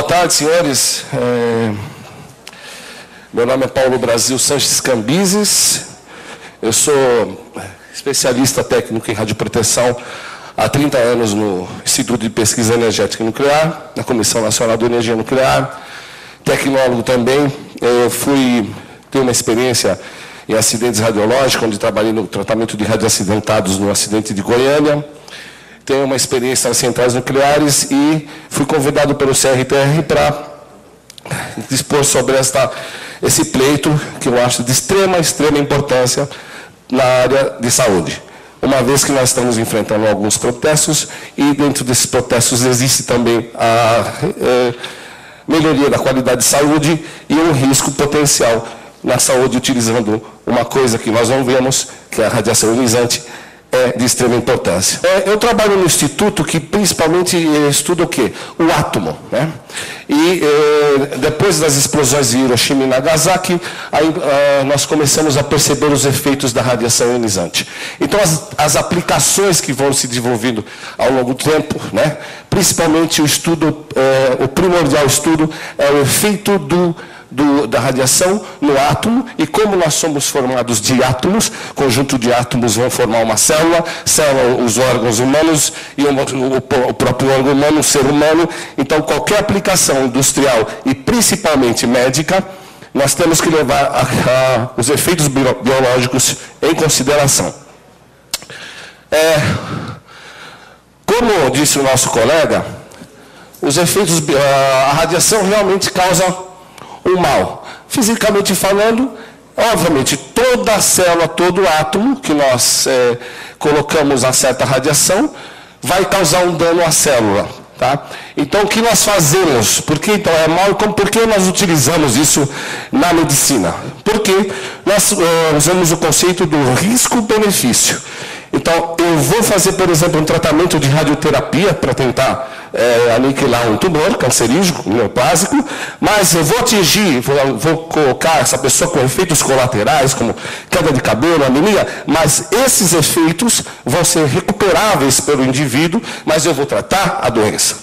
tarde, senhores. Meu nome é Paulo Brasil Sanches Cambises. Eu sou especialista técnico em radioproteção há 30 anos no Instituto de Pesquisa Energética Nuclear, na Comissão Nacional de Energia Nuclear. Tecnólogo também. Eu tenho uma experiência em acidentes radiológicos, onde trabalhei no tratamento de radioacidentados no acidente de Goiânia. Tenho uma experiência nas centrais nucleares e fui convidado pelo CRTR para dispor sobre esse pleito, que eu acho de extrema importância na área de saúde. Uma vez que nós estamos enfrentando alguns protestos, e dentro desses protestos existe também a melhoria da qualidade de saúde e um risco potencial na saúde, utilizando uma coisa que nós não vemos, que é a radiação ionizante, é de extrema importância. Eu trabalho no instituto que principalmente estuda o quê? O átomo, né? E depois das explosões de Hiroshima e Nagasaki, aí, nós começamos a perceber os efeitos da radiação ionizante. Então, as aplicações que vão se desenvolvendo ao longo do tempo, né? Principalmente o primordial estudo é o efeito da radiação no átomo, e como nós somos formados de átomos, conjunto de átomos vão formar uma célula, os órgãos humanos e o próprio órgão humano, o ser humano. Então, qualquer aplicação industrial e principalmente médica, nós temos que levar os efeitos biológicos em consideração. Como disse o nosso colega, a radiação realmente causa um mal. Fisicamente falando, obviamente, toda a célula, todo átomo que nós colocamos a certa radiação, vai causar um dano à célula. Tá? Então, o que nós fazemos? Por que então é mal? Por que nós utilizamos isso na medicina? Porque nós usamos o conceito do risco-benefício. Então, eu vou fazer, por exemplo, um tratamento de radioterapia para tentar aniquilar um tumor cancerígeno, neoplásico, mas eu vou colocar essa pessoa com efeitos colaterais, como queda de cabelo, anemia, mas esses efeitos vão ser recuperáveis pelo indivíduo, mas eu vou tratar a doença,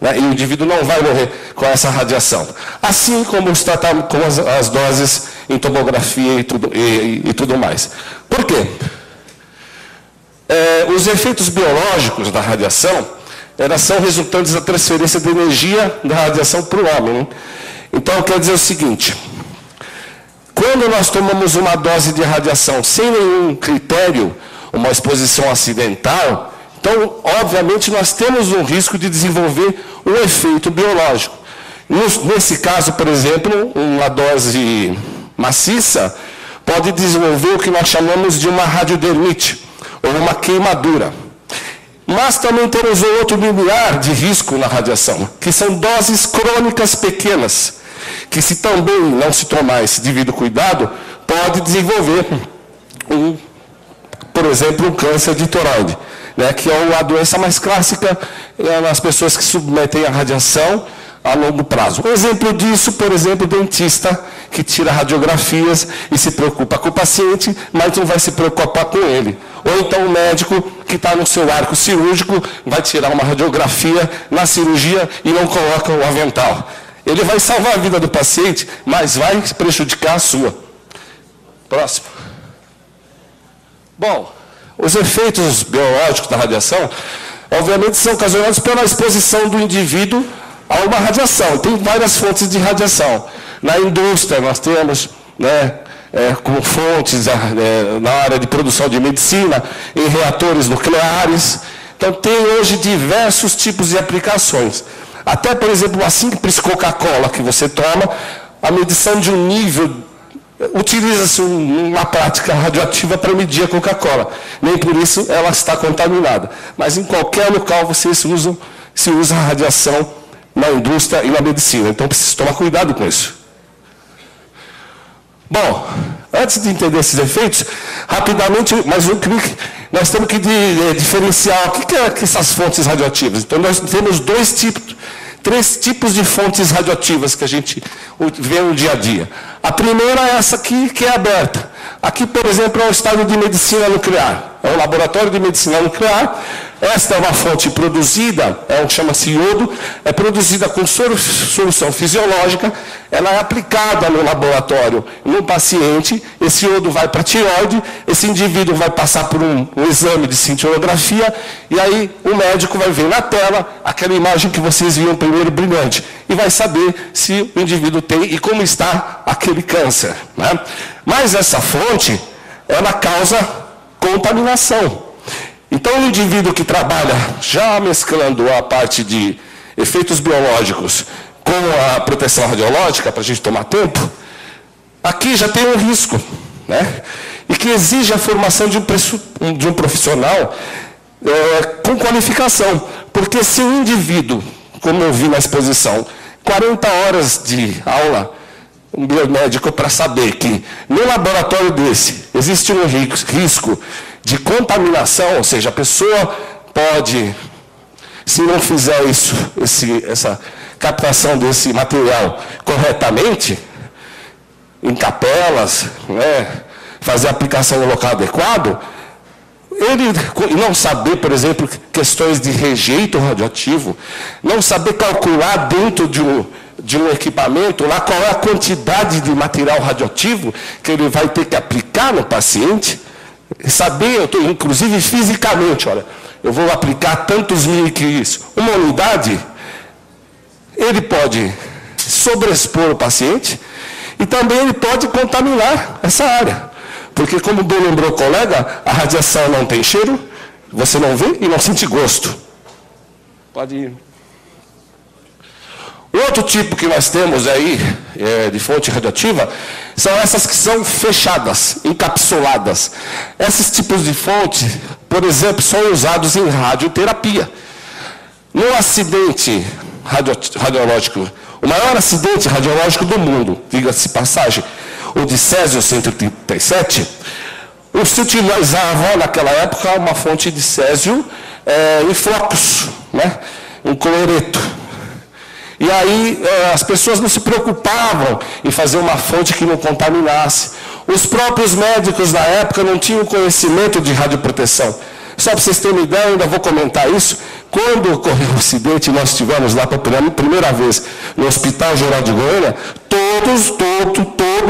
né? E o indivíduo não vai morrer com essa radiação. Assim como com as doses em tomografia e tudo mais. Por quê? Os efeitos biológicos da radiação, elas são resultantes da transferência de energia da radiação para o homem. Né? Então, quer dizer o seguinte, quando nós tomamos uma dose de radiação sem nenhum critério, uma exposição acidental, então, obviamente, nós temos um risco de desenvolver um efeito biológico. Nesse caso, por exemplo, uma dose maciça pode desenvolver o que nós chamamos de uma radiodermite, ou uma queimadura. Mas também temos um outro limiar de risco na radiação, que são doses crônicas pequenas, que se também não se tomar esse devido cuidado, pode desenvolver, por exemplo, um câncer de tireoide, né, que é a doença mais clássica nas pessoas que submetem à radiação a longo prazo. Um exemplo disso, por exemplo, o dentista que tira radiografias e se preocupa com o paciente, mas não vai se preocupar com ele. Ou então o médico que está no seu arco cirúrgico vai tirar uma radiografia na cirurgia e não coloca o avental. Ele vai salvar a vida do paciente, mas vai prejudicar a sua. Próximo. Bom, os efeitos biológicos da radiação, obviamente, são ocasionados pela exposição do indivíduo a uma radiação. Tem várias fontes de radiação. Na indústria, nós temos, né, como fontes na área de produção de medicina, em reatores nucleares. Então, tem hoje diversos tipos de aplicações. Até, por exemplo, a simples Coca-Cola que você toma, a medição de um nível, utiliza-se uma prática radioativa para medir a Coca-Cola. Nem por isso ela está contaminada. Mas em qualquer local se usa a radiação na indústria e na medicina. Então, precisa tomar cuidado com isso. Bom, antes de entender esses efeitos, rapidamente, mas nós temos que diferenciar o que é essas fontes radioativas. Então, nós temos três tipos de fontes radioativas que a gente vê no dia a dia. A primeira é essa aqui, que é aberta. Aqui, por exemplo, é o estado de medicina nuclear. é um laboratório de medicina nuclear. Esta é uma fonte produzida, chama-se iodo, é produzida com solução fisiológica, ela é aplicada no laboratório no paciente, esse iodo vai para a tireoide, esse indivíduo vai passar por um exame de cintilografia, e aí o médico vai ver na tela aquela imagem que vocês viram primeiro brilhante, e vai saber se o indivíduo tem e como está aquele câncer, né? Mas essa fonte, ela causa contaminação. Então, o indivíduo que trabalha já mesclando a parte de efeitos biológicos com a proteção radiológica, para a gente tomar tempo, aqui já tem um risco, né? E que exige a formação de um profissional com qualificação. Porque se o indivíduo, como eu vi na exposição, 40 horas de aula, um biomédico para saber que no laboratório desse existe um risco de contaminação, ou seja, a pessoa pode, se não fizer essa captação desse material corretamente, em capelas, né, fazer a aplicação no local adequado, ele não saber, por exemplo, questões de rejeito radioativo, não saber calcular dentro de um equipamento lá qual é a quantidade de material radioativo que ele vai ter que aplicar no paciente, saber, inclusive fisicamente, olha, eu vou aplicar tantos miliquilos, uma unidade, ele pode sobrespor o paciente e também ele pode contaminar essa área. Porque, como bem lembrou o colega, a radiação não tem cheiro, você não vê e não sente gosto. Pode ir. O outro tipo que nós temos aí, de fonte radioativa, são essas que são fechadas, encapsuladas. Esses tipos de fonte, por exemplo, são usados em radioterapia. No acidente radiológico, o maior acidente radiológico do mundo, diga-se passagem, o de Césio 137, se utilizava naquela época uma fonte de Césio em flocos, né? Um cloreto. E aí as pessoas não se preocupavam em fazer uma fonte que não contaminasse. Os próprios médicos na época não tinham conhecimento de radioproteção. Só para vocês terem uma ideia, eu ainda vou comentar isso. Quando ocorreu o acidente, nós estivemos lá pela primeira vez no Hospital Geral de Goiânia, todo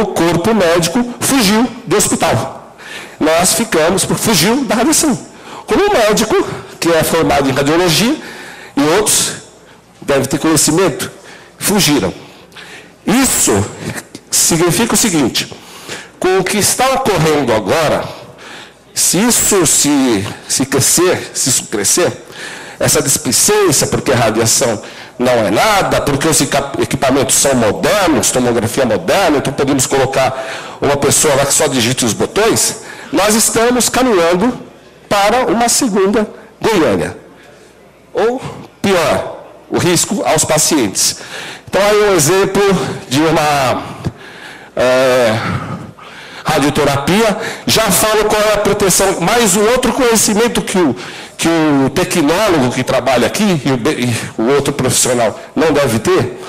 o corpo médico fugiu do hospital. Nós ficamos, fugiu da radiação. Como um médico, que é formado em radiologia, e outros devem ter conhecimento, fugiram. Isso significa o seguinte: com o que está ocorrendo agora, se isso crescer, essa displicência, porque a radiação não é nada, porque os equipamentos são modernos, tomografia moderna, então podemos colocar uma pessoa lá que só digite os botões, nós estamos caminhando para uma segunda Goiânia. Ou, pior, o risco aos pacientes. Então, aí um exemplo de uma radioterapia, já falo qual é a proteção, mais um outro conhecimento que o tecnólogo que trabalha aqui e o outro profissional não deve ter.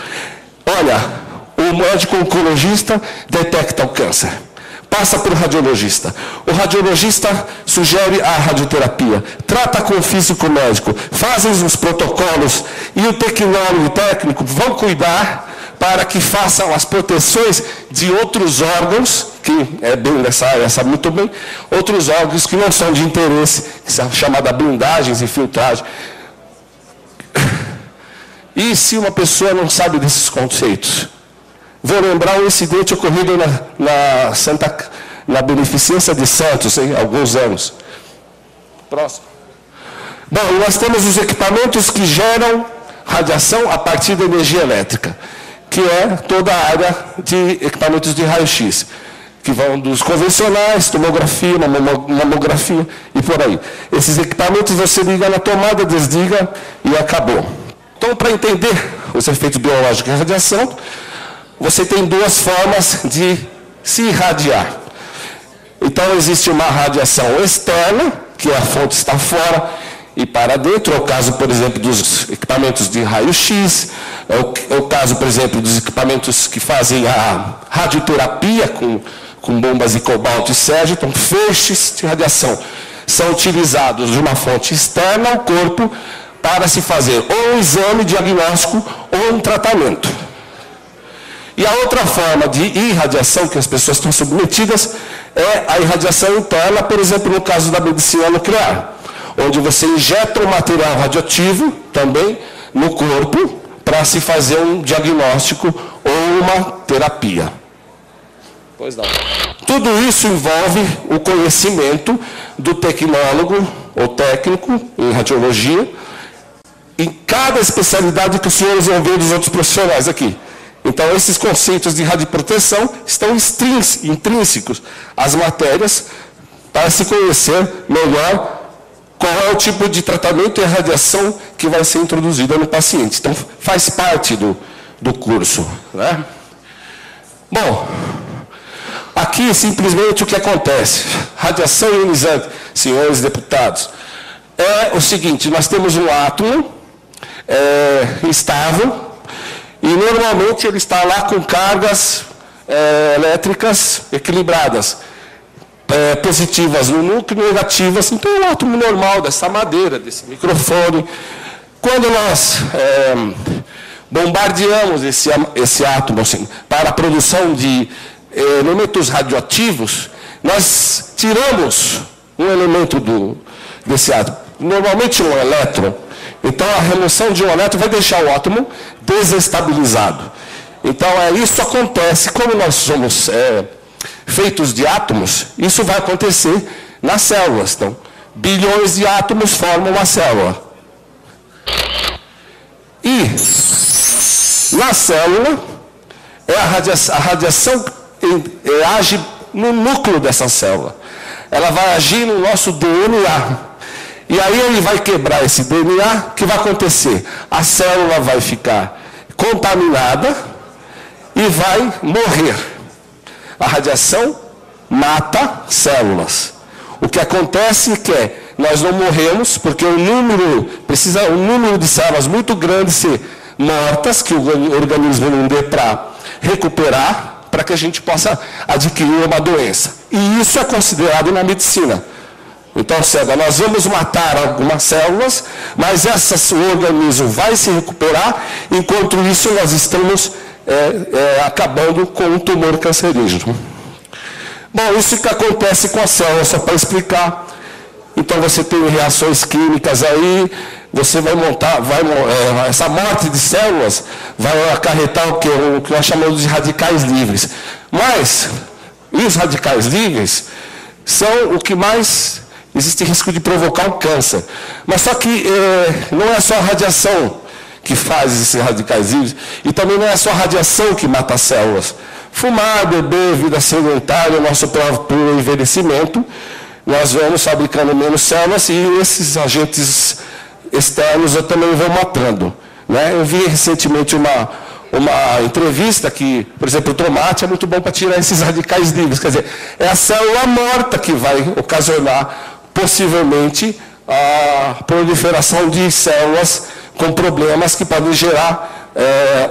Olha, o médico oncologista detecta o câncer, passa para o radiologista. O radiologista sugere a radioterapia, trata com o físico médico, fazem os protocolos e o tecnólogo e o técnico vão cuidar para que façam as proteções de outros órgãos, que é bem nessa área, sabe muito bem, outros órgãos que não são de interesse, que são chamadas blindagens e filtragem. E se uma pessoa não sabe desses conceitos? Vou lembrar um incidente ocorrido na Beneficência de Santos, há alguns anos. Próximo. Bom, nós temos os equipamentos que geram radiação a partir da energia elétrica, que é toda a área de equipamentos de raio-x, que vão dos convencionais, tomografia, mamografia e por aí. Esses equipamentos você liga na tomada, desliga e acabou. Então, para entender os efeitos biológicos da radiação, você tem duas formas de se irradiar. Então, existe uma radiação externa, que a fonte está fora e para dentro. É o caso, por exemplo, dos equipamentos de raio-x, é o caso, por exemplo, dos equipamentos que fazem a radioterapia com bombas de cobalto e césio, então feixes de radiação são utilizados de uma fonte externa ao corpo para se fazer ou um exame diagnóstico ou um tratamento. E a outra forma de irradiação que as pessoas estão submetidas é a irradiação interna, por exemplo, no caso da medicina nuclear, onde você injeta um material radioativo também no corpo para se fazer um diagnóstico ou uma terapia. Pois não. Tudo isso envolve o conhecimento do tecnólogo ou técnico em radiologia, em cada especialidade que os senhores vão ver dos outros profissionais aqui. Então, esses conceitos de radioproteção estão intrínsecos às matérias para se conhecer melhor qual é o tipo de tratamento e radiação que vai ser introduzida no paciente. Então, faz parte do curso, né? Bom, aqui simplesmente o que acontece. Radiação ionizante, senhores deputados, é o seguinte: nós temos um átomo estável, e normalmente ele está lá com cargas elétricas equilibradas, positivas no núcleo, negativas. Então é um átomo normal dessa madeira, desse microfone. Quando nós bombardeamos esse átomo assim, para a produção de elementos radioativos, nós tiramos um elemento desse átomo, normalmente um elétron. Então, a remoção de um elétron vai deixar o átomo desestabilizado. Então, isso acontece, como nós somos feitos de átomos, isso vai acontecer nas células. Então, bilhões de átomos formam uma célula. E, na célula, a radiação age no núcleo dessa célula. Ela vai agir no nosso DNA. E aí ele vai quebrar esse DNA, o que vai acontecer? A célula vai ficar contaminada e vai morrer. A radiação mata células. O que acontece é que nós não morremos, porque um número de células muito grande ser mortas, que o organismo não dê para recuperar, para que a gente possa adquirir uma doença. E isso é considerado na medicina. Então, nós vamos matar algumas células, mas o organismo vai se recuperar, enquanto isso nós estamos acabando com um tumor cancerígeno. Bom, isso que acontece com a célula, só para explicar. Então, você tem reações químicas aí, você vai montar, essa morte de células vai acarretar o que nós chamamos de radicais livres. Mas, e os radicais livres são o que mais existe risco de provocar um câncer. Mas só que não é só a radiação que faz esses radicais livres, e também não é só a radiação que mata as células. Fumar, beber, vida sedentária, nosso próprio envelhecimento, nós vamos fabricando menos células e esses agentes externos eu também vou matando, né? Eu vi recentemente uma entrevista que, por exemplo, o tomate é muito bom para tirar esses radicais livres. Quer dizer, é a célula morta que vai ocasionar possivelmente a proliferação de células com problemas que podem gerar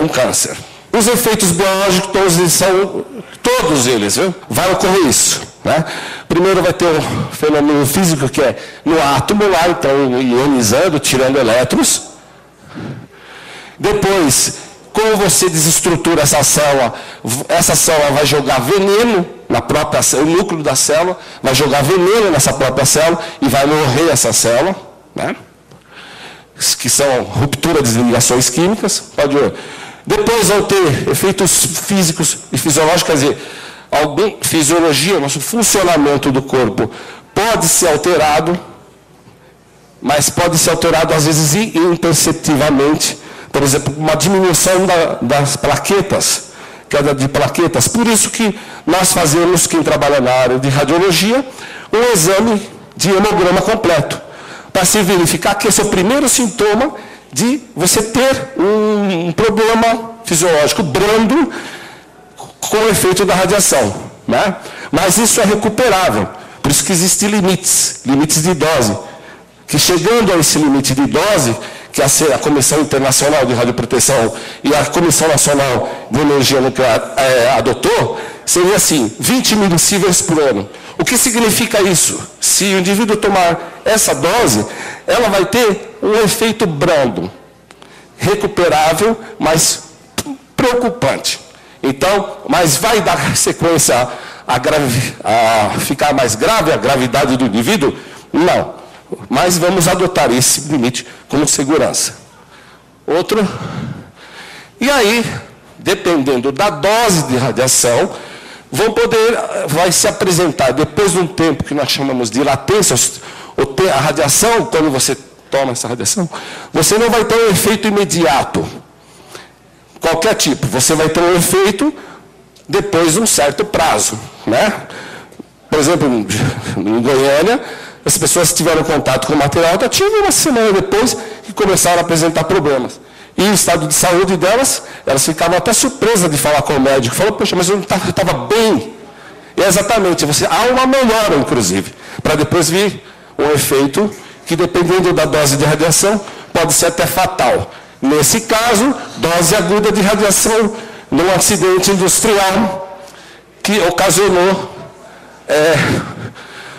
um câncer. Os efeitos biológicos são todos eles, viu? Vai ocorrer isso, né? Primeiro vai ter um fenômeno físico que é no átomo lá, então ionizando, tirando elétrons. Depois, como você desestrutura essa célula vai jogar veneno na própria célula, o núcleo da célula vai jogar veneno nessa própria célula e vai morrer essa célula, né? Que são ruptura de ligações químicas. Pode ver. Depois vão ter efeitos físicos e fisiológicos, quer dizer, fisiologia, nosso funcionamento do corpo pode ser alterado, mas pode ser alterado às vezes imperceptivelmente. Por exemplo, uma diminuição das plaquetas, queda de plaquetas. Por isso que nós fazemos, quem trabalha na área de radiologia, um exame de hemograma completo, para se verificar que esse é o primeiro sintoma de você ter um problema fisiológico brando com o efeito da radiação, né? Mas isso é recuperável. Por isso que existem limites de dose. Que chegando a esse limite de dose, que a Comissão Internacional de Radioproteção e a Comissão Nacional de Energia Nuclear adotou, seria assim, 20 milissieverts por ano. O que significa isso? Se o indivíduo tomar essa dose, ela vai ter um efeito brando, recuperável, mas preocupante. Então, mas vai dar sequência a ficar mais grave a gravidade do indivíduo? Não. Mas vamos adotar esse limite como segurança. Outro. E aí, dependendo da dose de radiação, vai se apresentar, depois de um tempo que nós chamamos de latência, a radiação, quando você toma essa radiação, você não vai ter um efeito imediato. Qualquer tipo, você vai ter um efeito depois de um certo prazo, né? Por exemplo, em Goiânia, as pessoas tiveram contato com o material radioativo uma semana depois que começaram a apresentar problemas. E o estado de saúde delas, elas ficavam até surpresas de falar com o médico. Falou, poxa, mas eu estava bem. E exatamente, há uma melhora, inclusive, para depois vir um efeito que, dependendo da dose de radiação, pode ser até fatal. Nesse caso, dose aguda de radiação num acidente industrial que ocasionou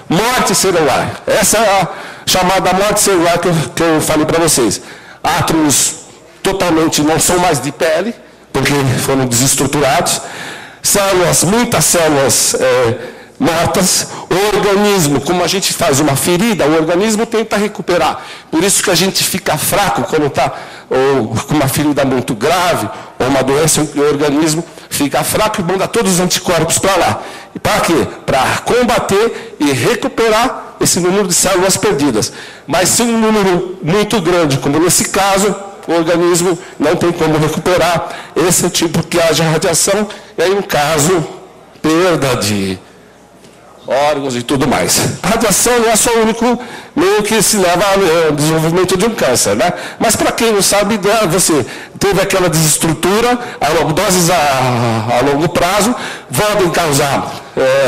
morte celular. Essa é a chamada morte celular que eu falei para vocês. Átomos totalmente não são mais de pele, porque foram desestruturados. Células, muitas células mortas. O organismo, como a gente faz uma ferida, o organismo tenta recuperar. Por isso que a gente fica fraco quando está com uma ferida muito grave, ou uma doença, o organismo fica fraco e manda todos os anticorpos para lá. E para quê? Para combater e recuperar esse número de células perdidas. Mas se um número muito grande, como nesse caso, o organismo não tem como recuperar esse tipo que haja radiação, e aí, no caso, perda de órgãos e tudo mais. A radiação não é só o único meio que se leva ao desenvolvimento de um câncer, né? Mas para quem não sabe, você teve aquela desestrutura, doses a longo prazo, podem causar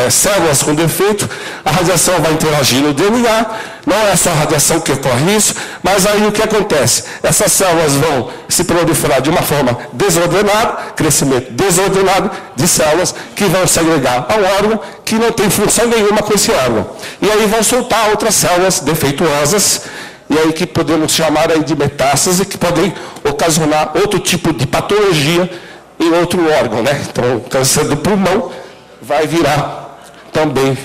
células com defeito, a radiação vai interagir no DNA, não é só a radiação que ocorre isso, mas aí o que acontece? Essas células vão se proliferar de uma forma desordenada, crescimento desordenado de células que vão se agregar a um órgão que não tem função nenhuma com esse órgão. E aí vão soltar outras células defeituosas, e aí que podemos chamar aí de metástase, que podem ocasionar outro tipo de patologia em outro órgão, né? Então, o câncer do pulmão vai virar também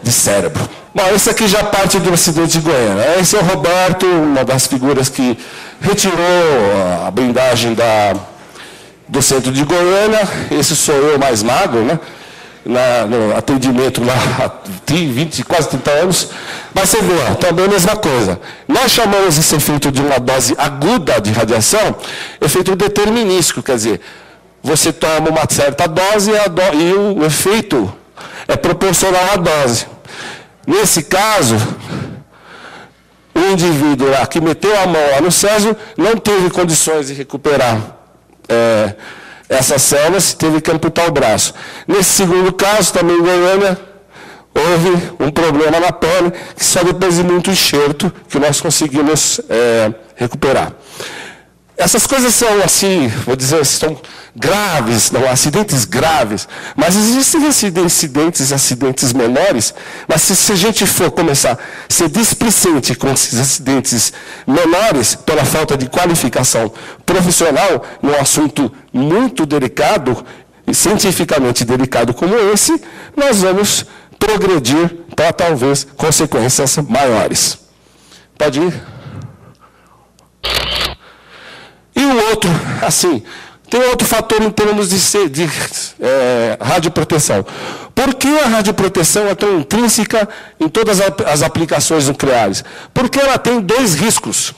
de cérebro. Bom, esse aqui já parte do acidente de Goiânia. Esse é o Roberto, uma das figuras que retirou a blindagem do centro de Goiânia. Esse sou eu mais magro, né? No atendimento lá há 20, quase 30 anos. Mas você vê, também a mesma coisa. Nós chamamos esse efeito de uma dose aguda de efeito determinístico, quer dizer, você toma uma certa dose e o efeito é proporcional à dose. Nesse caso, o indivíduo lá que meteu a mão lá no Césio não teve condições de recuperar essas células, teve que amputar o braço. Nesse segundo caso, também em Goiânia, houve um problema na pele, que só depois de muito enxerto que nós conseguimos recuperar. Essas coisas são, assim, vou dizer, são graves, não, acidentes graves, mas existem acidentes menores, mas se a gente for começar a ser displicente com esses acidentes menores, pela falta de qualificação profissional, num assunto muito delicado, e cientificamente delicado como esse, nós vamos progredir para, talvez, consequências maiores. Pode ir? E o outro, assim, tem outro fator em termos de radioproteção. Por que a radioproteção é tão intrínseca em todas as aplicações nucleares? Porque ela tem dois riscos.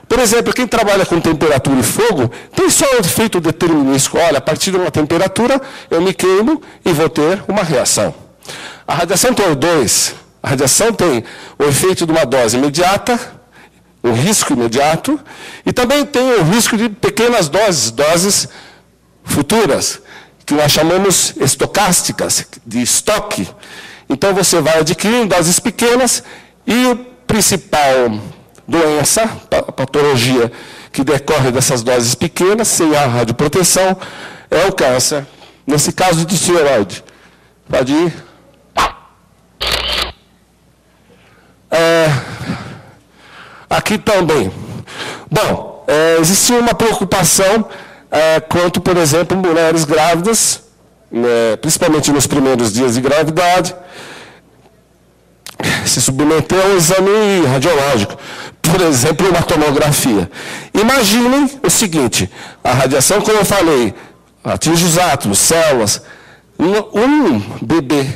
Por exemplo, quem trabalha com temperatura e fogo, tem só o efeito determinístico. Olha, a partir de uma temperatura, eu me queimo e vou ter uma reação. A radiação tem dois. A radiação tem o efeito de uma dose imediata, um risco imediato, e também tem o risco de pequenas doses futuras, que nós chamamos estocásticas, de estoque. Então, você vai adquirindo doses pequenas, e a principal doença, patologia que decorre dessas doses pequenas, sem a radioproteção, é o câncer. Nesse caso de tireoide. Pode ir? Aqui também. Bom, existia uma preocupação quanto, por exemplo, mulheres grávidas, principalmente nos primeiros dias de gravidade, se submeter ao exame radiológico, por exemplo, uma tomografia. Imaginem o seguinte, a radiação, como eu falei, atinge os átomos, células. Um bebê,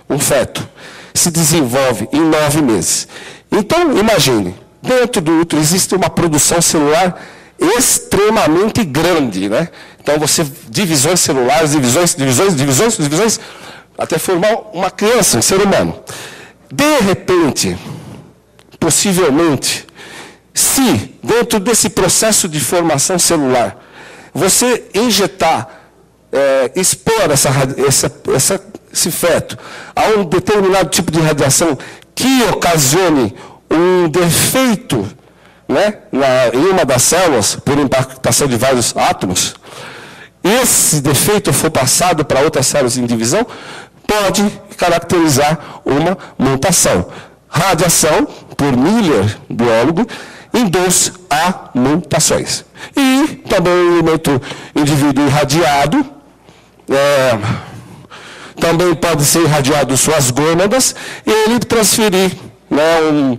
um feto, se desenvolve em 9 meses. Então, imagine, dentro do útero existe uma produção celular extremamente grande, né? Então, divisões celulares, divisões, até formar uma criança, um ser humano. De repente, possivelmente, se dentro desse processo de formação celular, você injetar, expor esse feto a um determinado tipo de radiação que ocasione um defeito, né, em uma das células, por impactação de vários átomos, esse defeito for passado para outras células em divisão, pode caracterizar uma mutação. Radiação, por Miller, biólogo, induz a mutações. E também o elemento indivíduo irradiado, também pode ser irradiado suas gônadas, e ele transferir, né,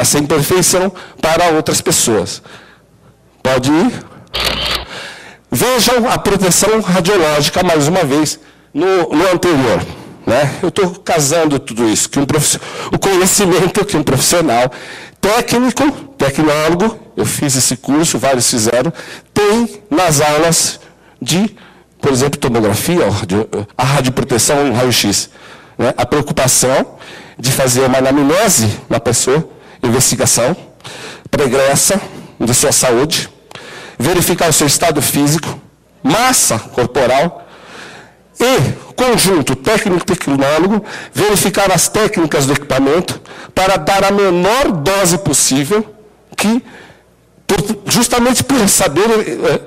essa imperfeição para outras pessoas. Pode ir? Vejam a proteção radiológica, mais uma vez, no anterior. Né? Eu estou casando tudo isso, que o conhecimento que um profissional técnico, tecnólogo, eu fiz esse curso, vários fizeram, tem nas aulas de, por exemplo, tomografia, a radioproteção, um raio-x. Né? A preocupação de fazer uma anamnese na pessoa, investigação pregressa de sua saúde, verificar o seu estado físico, massa corporal e conjunto técnico-tecnólogo, verificar as técnicas do equipamento para dar a menor dose possível, justamente por saber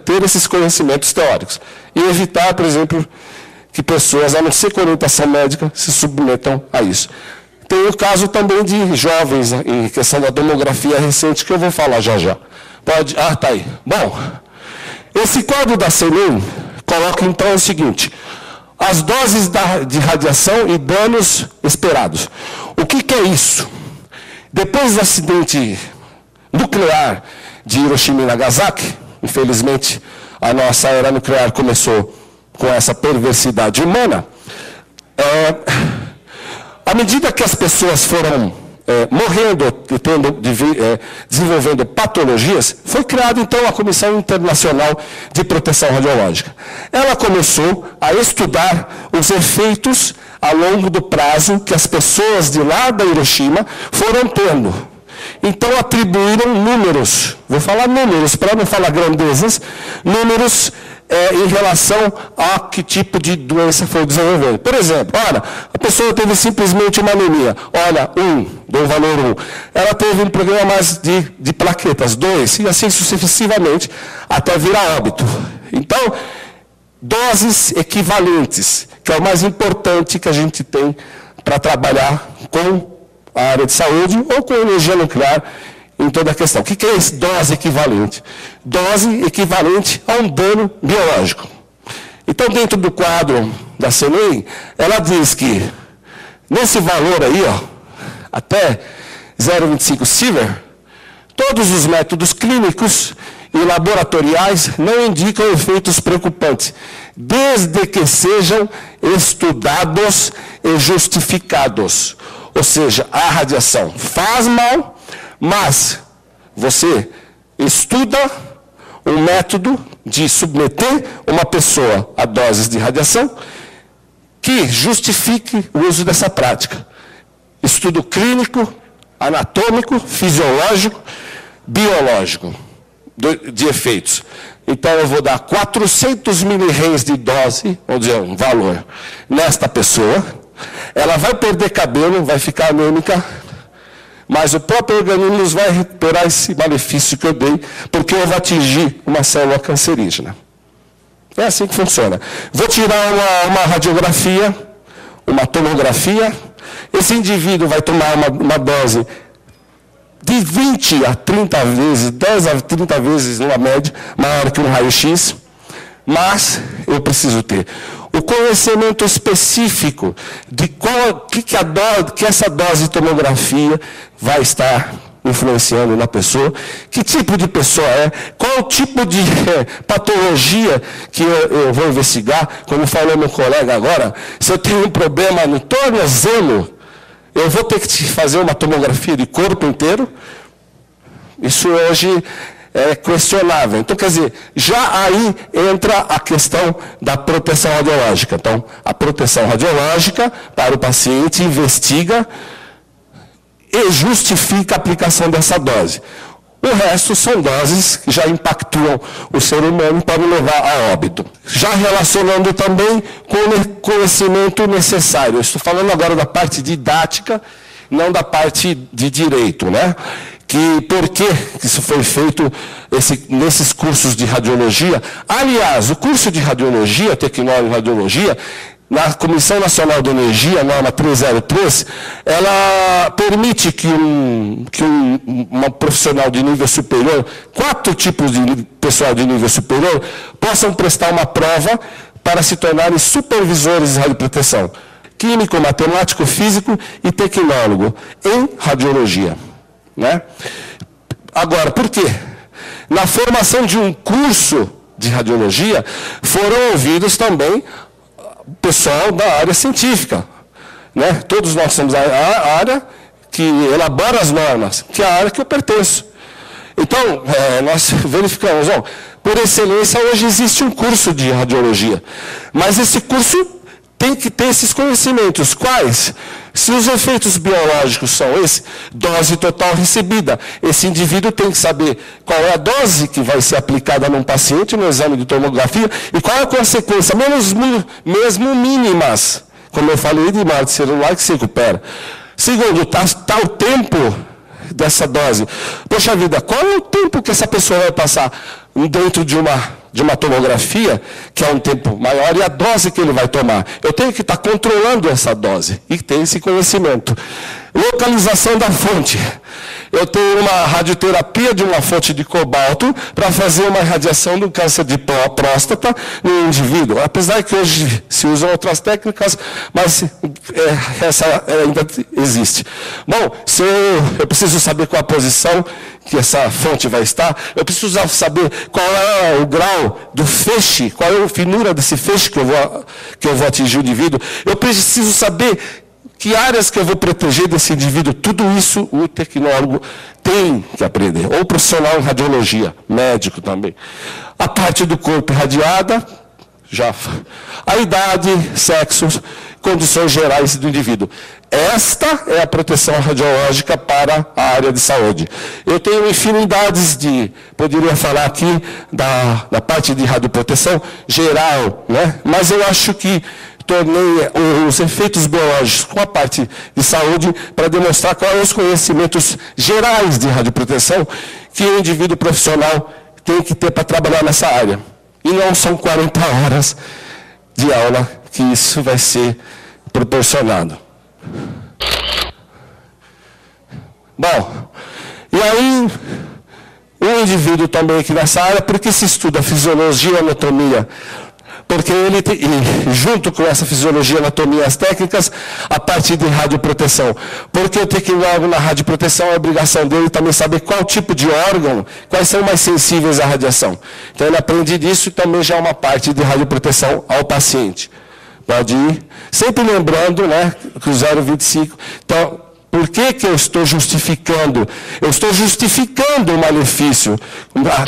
ter esses conhecimentos teóricos. E evitar, por exemplo, que pessoas, a não ser com orientação médica, se submetam a isso. Tem o caso também de jovens, em questão da tomografia recente, que eu vou falar já já. Tá aí. Bom, esse quadro da CENEM coloca então o seguinte: as doses de radiação e danos esperados. O que é isso? Depois do acidente nuclear de Hiroshima e Nagasaki, infelizmente a nossa era nuclear começou com essa perversidade humana, à medida que as pessoas foram morrendo, desenvolvendo patologias, foi criada então a Comissão Internacional de Proteção Radiológica. Ela começou a estudar os efeitos a longo do prazo que as pessoas de lá da Hiroshima foram tendo. Então atribuíram números, vou falar números para não falar grandezas, números em relação a que tipo de doença foi desenvolvendo. Por exemplo, olha, a pessoa teve simplesmente uma anemia. Olha, dou o valor 1. Ela teve um problema mais de plaquetas, 2, e assim sucessivamente, até virar óbito. Então, doses equivalentes, que é o mais importante que a gente tem para trabalhar com a área de saúde ou com energia nuclear, em toda a questão. O que é esse dose equivalente? Dose equivalente a um dano biológico. Então, dentro do quadro da CENEM, ela diz que, nesse valor aí, até 0,25 Sievert, todos os métodos clínicos e laboratoriais não indicam efeitos preocupantes, desde que sejam estudados e justificados. Ou seja, a radiação faz mal, mas você estuda um método de submeter uma pessoa a doses de radiação que justifique o uso dessa prática. Estudo clínico, anatômico, fisiológico, biológico de efeitos. Então eu vou dar 400 mil-réis de dose, vamos dizer, um valor, nesta pessoa. Ela vai perder cabelo, vai ficar anêmica, mas o próprio organismo vai recuperar esse malefício que eu dei, porque eu vou atingir uma célula cancerígena. É assim que funciona. Vou tirar uma radiografia, uma tomografia, esse indivíduo vai tomar uma dose de 20 a 30 vezes, 10 a 30 vezes, numa média, maior que um raio-x, mas eu preciso ter o conhecimento específico de que essa dose de tomografia vai estar influenciando na pessoa, que tipo de pessoa é, qual tipo de patologia que eu vou investigar. Como falou meu colega agora, se eu tenho um problema no tornozelo, eu vou ter que fazer uma tomografia de corpo inteiro. Isso hoje é questionável. Então, quer dizer, já aí entra a questão da proteção radiológica. Então, a proteção radiológica para o paciente investiga e justifica a aplicação dessa dose. O resto são doses que já impactuam o ser humano para levar a óbito. Já relacionando também com o conhecimento necessário. Eu estou falando agora da parte didática, não da parte de direito, né? Por que isso foi feito nesses cursos de radiologia? Aliás, o curso de radiologia, tecnólogo em radiologia, na Comissão Nacional de Energia, norma 303, ela permite que um profissional de nível superior, 4 tipos de pessoal de nível superior, possam prestar uma prova para se tornarem supervisores de radioproteção. Químico, matemático, físico e tecnólogo em radiologia. Né? Agora, por quê? Na formação de um curso de radiologia, foram ouvidos também o pessoal da área científica. Né? Todos nós somos a área que elabora as normas, que é a área que eu pertenço. Então, nós verificamos, por excelência, hoje existe um curso de radiologia, mas esse curso tem que ter esses conhecimentos. Quais? Se os efeitos biológicos são esses, dose total recebida. Esse indivíduo tem que saber qual é a dose que vai ser aplicada num paciente no exame de tomografia e qual é a consequência, mesmo mínimas, como eu falei, de morte celular que se recupera. Segundo, está o tempo dessa dose. Poxa vida, qual é o tempo que essa pessoa vai passar dentro de uma tomografia, que é um tempo maior, e a dose que ele vai tomar? Eu tenho que estar controlando essa dose e ter esse conhecimento. Localização da fonte. Eu tenho uma radioterapia de uma fonte de cobalto para fazer uma irradiação do câncer de próstata no indivíduo. Apesar que hoje se usam outras técnicas, mas essa ainda existe. Bom, se eu preciso saber qual a posição que essa fonte vai estar, eu preciso saber qual é o grau do feixe, qual é a finura desse feixe que eu vou atingir o indivíduo. Eu preciso saber que áreas que eu vou proteger desse indivíduo. Tudo isso o tecnólogo tem que aprender. Ou profissional em radiologia, médico também. A parte do corpo irradiada, a idade, sexo, condições gerais do indivíduo. Esta é a proteção radiológica para a área de saúde. Eu tenho infinidades poderia falar aqui da parte de radioproteção geral, né? Mas eu acho que tornei os efeitos biológicos com a parte de saúde para demonstrar quais são os conhecimentos gerais de radioproteção que o indivíduo profissional tem que ter para trabalhar nessa área. E não são 40 horas de aula que isso vai ser proporcionado. Bom, e aí, o indivíduo também aqui nessa área, porque se estuda fisiologia e anatomia, porque ele tem, junto com essa fisiologia, anatomia e as técnicas, a parte de radioproteção. Porque o tecnólogo na radioproteção, a obrigação dele também saber qual tipo de órgão, quais são mais sensíveis à radiação. Então ele aprende disso e também já é uma parte de radioproteção ao paciente. Pode ir. Sempre lembrando, né, que o 0,25. Então, por que eu estou justificando? Eu estou justificando o malefício.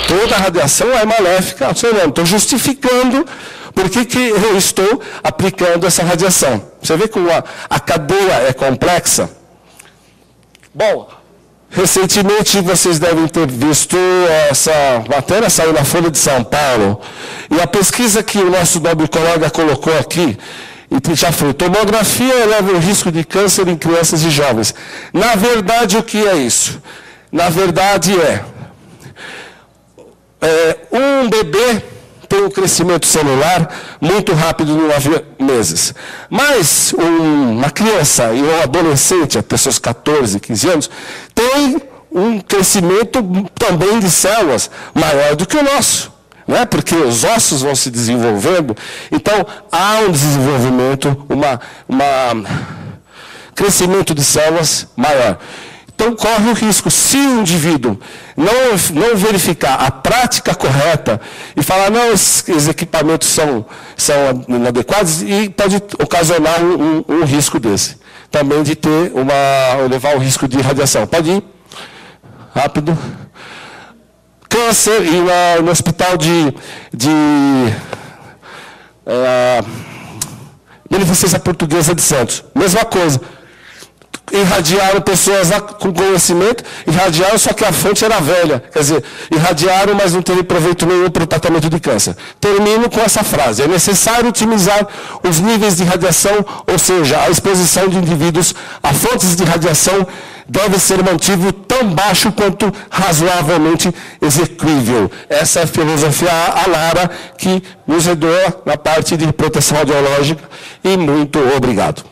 Toda a radiação é maléfica. Não, estou justificando por que eu estou aplicando essa radiação. Você vê como a cadeia é complexa? Bom, recentemente vocês devem ter visto essa matéria, saiu na Folha de São Paulo, e a pesquisa que o nosso nobre colega colocou aqui, e já foi, tomografia eleva o risco de câncer em crianças e jovens. Na verdade, o que é isso? Na verdade um bebê tem um crescimento celular muito rápido em 9 meses. Mas uma criança e um adolescente, pessoas de 14, 15 anos, tem um crescimento também de células maior do que o nosso, né? Porque os ossos vão se desenvolvendo, então há um desenvolvimento, crescimento de células maior. Então corre o risco, se o indivíduo não verificar a prática correta e falar, não, esses equipamentos são inadequados, e pode ocasionar um risco desse. Também de ter levar o risco de radiação. Pode ir? Rápido. Câncer, e no hospital de Beneficência Portuguesa de Santos. Mesma coisa. Irradiaram pessoas lá com conhecimento, irradiaram, só que a fonte era velha. Quer dizer, irradiaram, mas não teve proveito nenhum para o tratamento de câncer. Termino com essa frase: é necessário otimizar os níveis de radiação, ou seja, a exposição de indivíduos a fontes de radiação deve ser mantido tão baixo quanto razoavelmente execuível. Essa é a filosofia Alara, que nos ajudou na parte de proteção radiológica, e muito obrigado.